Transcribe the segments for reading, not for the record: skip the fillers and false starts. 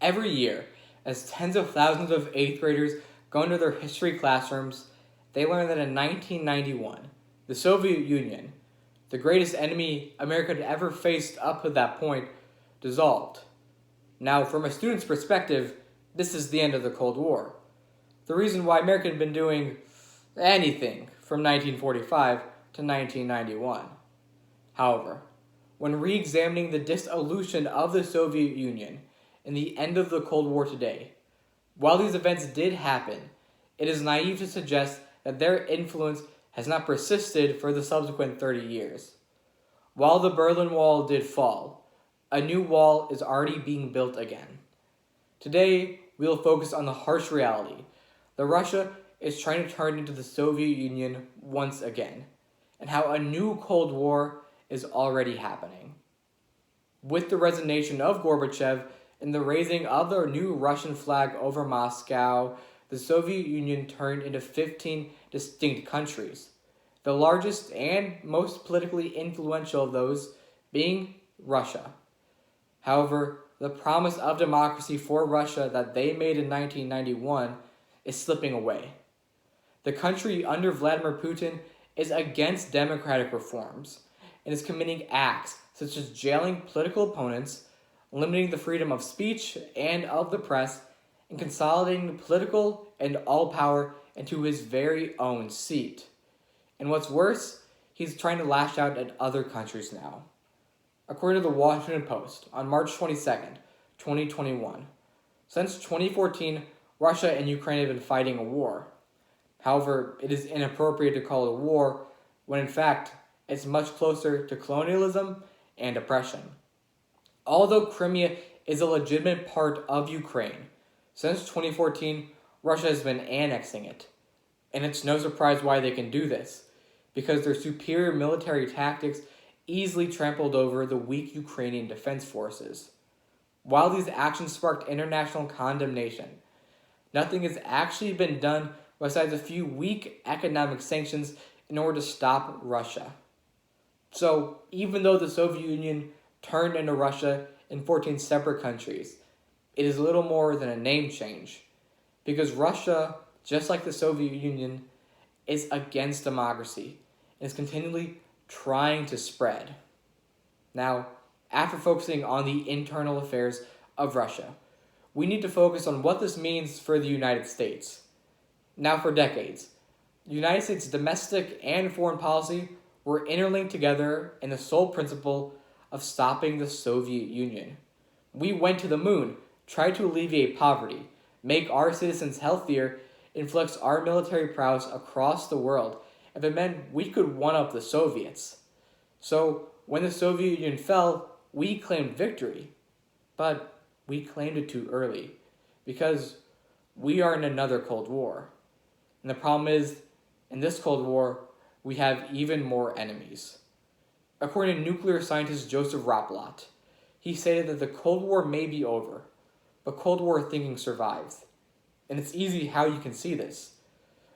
Every year, as tens of thousands of 8th graders go into their history classrooms, they learn that in 1991, the Soviet Union, the greatest enemy America had ever faced up to that point, dissolved. Now, from a student's perspective, this is the end of the Cold War. The reason why America had been doing anything from 1945 to 1991. However, when re-examining the dissolution of the Soviet Union and the end of the Cold War today, while these events did happen, it is naive to suggest that their influence has not persisted for the subsequent 30 years. While the Berlin Wall did fall, a new wall is already being built again. Today, we will focus on the harsh reality that Russia is trying to turn into the Soviet Union once again, and how a new Cold War is already happening. With the resignation of Gorbachev and the raising of the new Russian flag over Moscow, the Soviet Union turned into 15 distinct countries, the largest and most politically influential of those being Russia. However, the promise of democracy for Russia that they made in 1991 is slipping away. The country under Vladimir Putin is against democratic reforms and is committing acts such as jailing political opponents, limiting the freedom of speech and of the press, and consolidating political and all power into his very own seat. And what's worse, he's trying to lash out at other countries now. According to the Washington Post, on March 22nd, 2021, since 2014, Russia and Ukraine have been fighting a war. However, it is inappropriate to call it a war when in fact it's much closer to colonialism and oppression. Although Crimea is a legitimate part of Ukraine, since 2014, Russia has been annexing it. And it's no surprise why they can do this, because their superior military tactics easily trampled over the weak Ukrainian defense forces. While these actions sparked international condemnation, nothing has actually been done besides a few weak economic sanctions in order to stop Russia. So, even though the Soviet Union turned into Russia in 14 separate countries, it is little more than a name change, because Russia, just like the Soviet Union, is against democracy and is continually trying to spread. Now, after focusing on the internal affairs of Russia, we need to focus on what this means for the United States. Now, for decades, the United States' domestic and foreign policy were interlinked together in the sole principle of stopping the Soviet Union. We went to the moon, tried to alleviate poverty, make our citizens healthier, and flex our military prowess across the world if it meant we could one-up the Soviets. So, when the Soviet Union fell, we claimed victory. But we claimed it too early, because we are in another Cold War. And the problem is, in this Cold War, we have even more enemies. According to nuclear scientist Joseph Raplot, he stated that the Cold War may be over, but Cold War thinking survives. And it's easy how you can see this.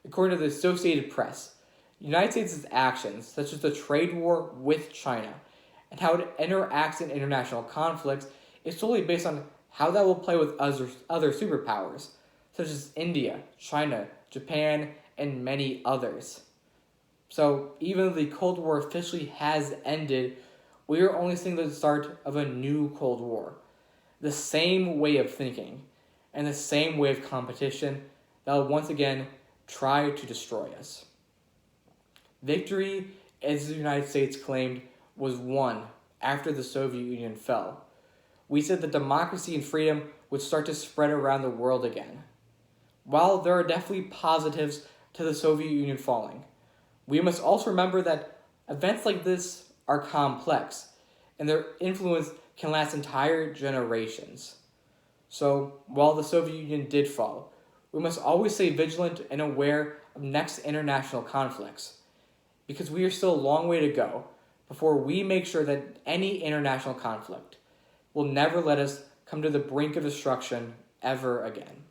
According to the Associated Press, the United States' actions, such as the trade war with China, and how it interacts in international conflicts, is solely based on how that will play with other superpowers, such as India, China, Japan, and many others. So, even though the Cold War officially has ended, we are only seeing the start of a new Cold War. The same way of thinking, and the same way of competition that will once again try to destroy us. Victory, as the United States claimed, was won after the Soviet Union fell. We said that democracy and freedom would start to spread around the world again. While there are definitely positives to the Soviet Union falling, we must also remember that events like this are complex, and their influence can last entire generations. So, while the Soviet Union did fall, we must always stay vigilant and aware of next international conflicts, because we are still a long way to go before we make sure that any international conflict will never let us come to the brink of destruction ever again.